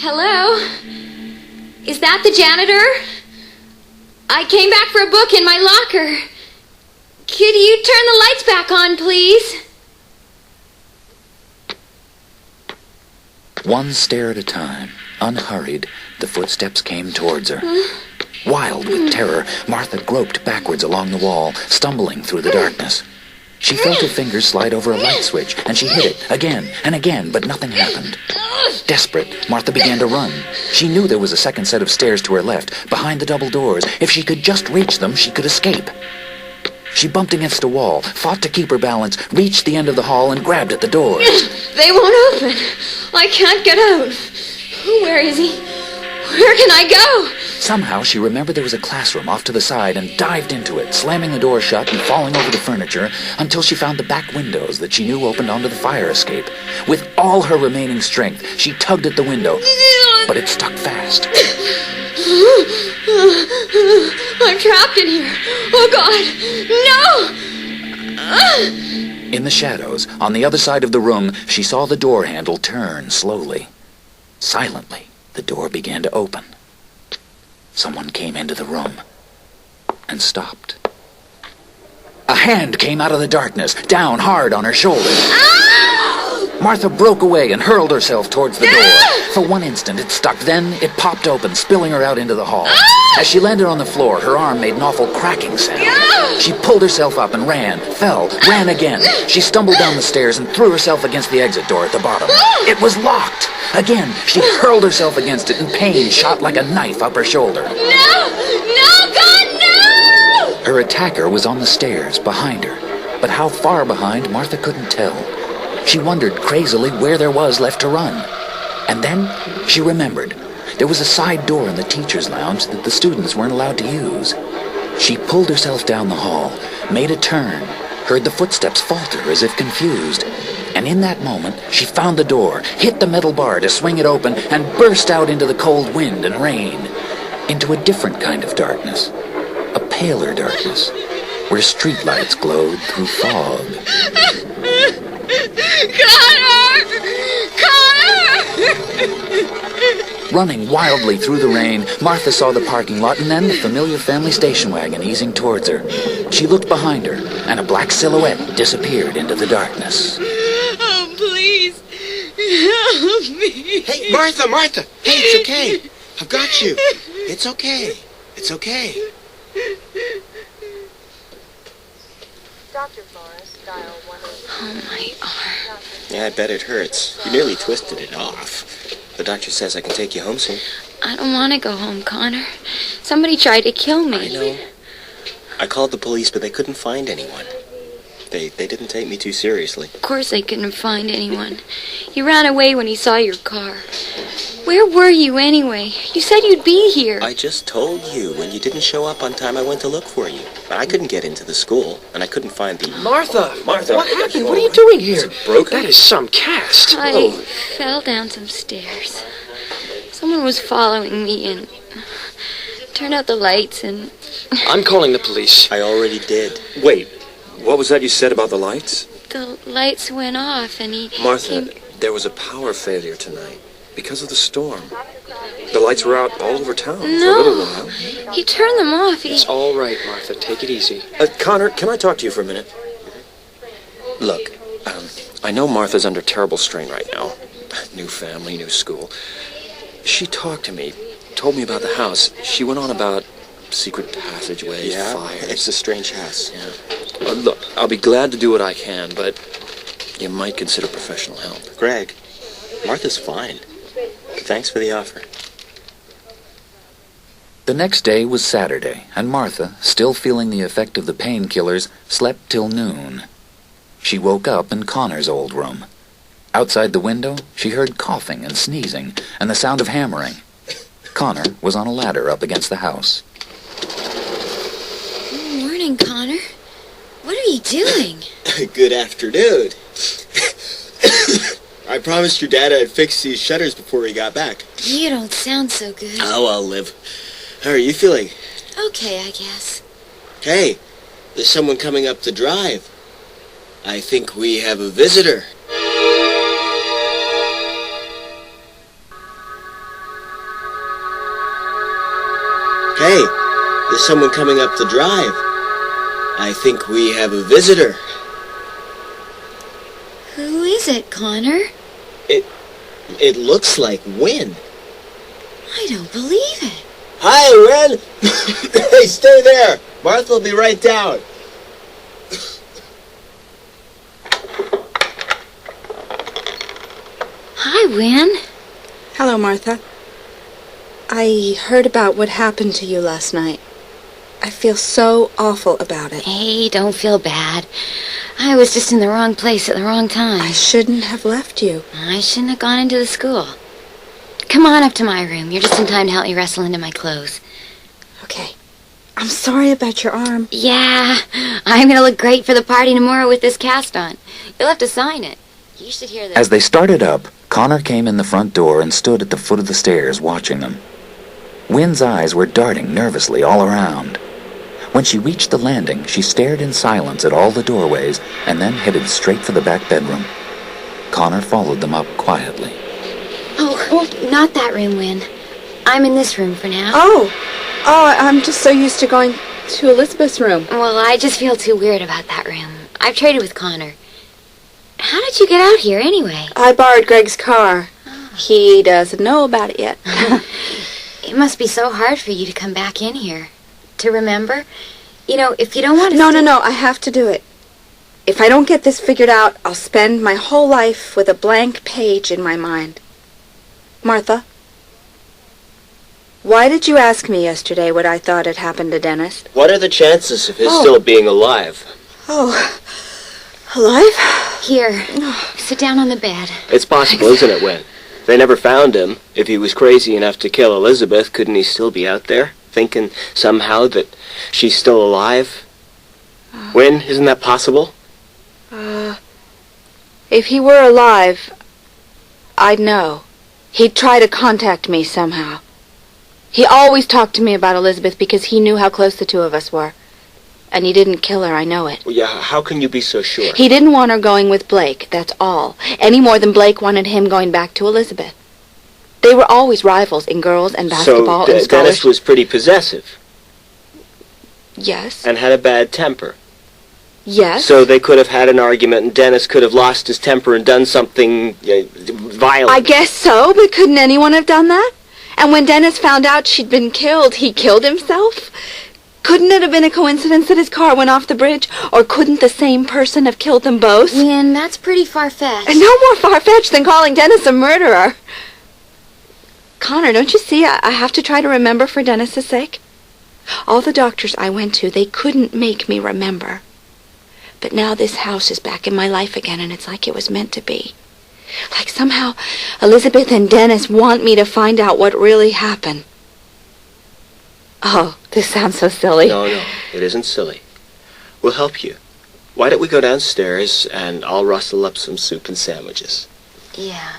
Hello? Is that the janitor? I came back for a book in my locker. Could you turn the lights back on, please? One stair at a time, unhurried, the footsteps came towards her. Wild with terror, Martha groped backwards along the wall, stumbling through the darkness. She felt her fingers slide over a light switch, and she hit it again and again, but nothing happened. Desperate, Martha began to run. She knew there was a second set of stairs to her left, behind the double doors. If she could just reach them, she could escape. She bumped against a wall, fought to keep her balance, reached the end of the hall, and grabbed at the doors. They won't open. I can't get out. Where is he? Where can I go? Somehow she remembered there was a classroom off to the side and dived into it, slamming the door shut and falling over the furniture until she found the back windows that she knew opened onto the fire escape. With all her remaining strength, she tugged at the window, but it stuck fast. I'm trapped in here. Oh, God. No! In the shadows, on the other side of the room, she saw the door handle turn slowly. Silently, the door began to open. Someone came into the room and stopped. A hand came out of the darkness, down hard on her shoulder. Ow! Martha broke away and hurled herself towards the door. For one instant it stuck, then it popped open, spilling her out into the hall. As she landed on the floor, her arm made an awful cracking sound. She pulled herself up and ran, fell, ran again. She stumbled down the stairs and threw herself against the exit door at the bottom. It was locked. Again, she hurled herself against it, and pain shot like a knife up her shoulder. No! No, God, no! Her attacker was on the stairs, behind her. But how far behind, Martha couldn't tell. She wondered crazily where there was left to run. And then she remembered. There was a side door in the teacher's lounge that the students weren't allowed to use. She pulled herself down the hall, made a turn, heard the footsteps falter as if confused. And in that moment, she found the door, hit the metal bar to swing it open, and burst out into the cold wind and rain. Into a different kind of darkness. A paler darkness, where streetlights glowed through fog. Connor! Connor! Running wildly through the rain, Martha saw the parking lot and then the familiar family station wagon easing towards her. She looked behind her, and a black silhouette disappeared into the darkness. Oh, please, help me. Hey, Martha! Hey, it's okay. I've got you. It's okay. It's okay. Dr. Flores, dial 180. Oh, my arm. Yeah, I bet it hurts. You nearly twisted it off. The doctor says I can take you home soon. I don't want to go home, Connor. Somebody tried to kill me. I know. I called the police, but they couldn't find anyone. They didn't take me too seriously. Of course they couldn't find anyone. He ran away when he saw your car. Where were you anyway? You said you'd be here. I just told you. When you didn't show up on time, I went to look for you. But I couldn't get into the school, and I couldn't find the... Martha, what happened? What are you doing? doing here? Is it broken? That is some cast. I fell down some stairs. Someone was following me and turned out the lights and... I'm calling the police. I already did. Wait, what was that you said about the lights? The lights went off and he... Martha, there was a power failure tonight because of the storm. The lights were out all over town for a little No, while. he turned them off. It's all right, Martha. Take it easy. Connor, can I talk to you for a minute? Look, I know Martha's under terrible strain right now. New family, new school. She talked to me, told me about the house. She went on about secret passageways, fires. It's a strange house. Yeah. Look, I'll be glad to do what I can, but you might consider professional help. Greg, Martha's fine. Thanks for the offer. The next day was Saturday, and Martha, still feeling the effect of the painkillers, slept till noon. She woke up in Connor's old room. Outside the window, she heard coughing and sneezing, and the sound of hammering. Connor was on a ladder up against the house. Good morning, Connor. What are you doing? Good afternoon. I promised your dad I'd fix these shutters before he got back. You don't sound so good. Oh, I'll live. How are you feeling? Okay, I guess. Hey, there's someone coming up the drive. I think we have a visitor. Hey, there's someone coming up the drive. I think we have a visitor. Who is it, Connor? It looks like Win. I don't believe it. Hi, Win! Hey, stay there. Martha will be right down. Hi, Win. Hello, Martha. I heard about what happened to you last night. I feel so awful about it. Hey, don't feel bad. I was just in the wrong place at the wrong time. I shouldn't have left you. I shouldn't have gone into the school. Come on up to my room. You're just in time to help me wrestle into my clothes. Okay. I'm sorry about your arm. Yeah, I'm going to look great for the party tomorrow with this cast on. You'll have to sign it. You should hear this. As they started up, Connor came in the front door and stood at the foot of the stairs watching them. Wynn's eyes were darting nervously all around. When she reached the landing, she stared in silence at all the doorways and then headed straight for the back bedroom. Connor followed them up quietly. Oh, not that room, Wynn. I'm in this room for now. Oh, I'm just so used to going to Elizabeth's room. Well, I just feel too weird about that room. I've traded with Connor. How did you get out here, anyway? I borrowed Greg's car. He doesn't know about it yet. It must be so hard for you to come back in here. To remember? You know, if you don't want to... No, I have to do it. If I don't get this figured out, I'll spend my whole life with a blank page in my mind. Martha, why did you ask me yesterday what I thought had happened to Dennis? What are the chances of his still being alive? Oh, alive? Here, sit down on the bed. It's possible, isn't it, Wynn? They never found him. If he was crazy enough to kill Elizabeth, couldn't he still be out there, thinking somehow that she's still alive? Wynn, isn't that possible? If he were alive, I'd know. He'd try to contact me somehow. He always talked to me about Elizabeth because he knew how close the two of us were. And he didn't kill her, I know it. Well, yeah, how can you be so sure? He didn't want her going with Blake, that's all. Any more than Blake wanted him going back to Elizabeth. They were always rivals in girls and basketball and So scholarship. Dennis was pretty possessive Yes. and had a bad temper. Yes. So they could have had an argument and Dennis could have lost his temper and done something violent. I guess so, but couldn't anyone have done that? And when Dennis found out she'd been killed, he killed himself? Couldn't it have been a coincidence that his car went off the bridge? Or couldn't the same person have killed them both? Wynn, that's pretty far-fetched. And no more far-fetched than calling Dennis a murderer. Connor, don't you see? I have to try to remember for Dennis's sake. All the doctors I went to, they couldn't make me remember. But now this house is back in my life again, and it's like it was meant to be. Like somehow Elizabeth and Dennis want me to find out what really happened. Oh, this sounds so silly. No, it isn't silly. We'll help you. Why don't we go downstairs and I'll rustle up some soup and sandwiches? Yeah.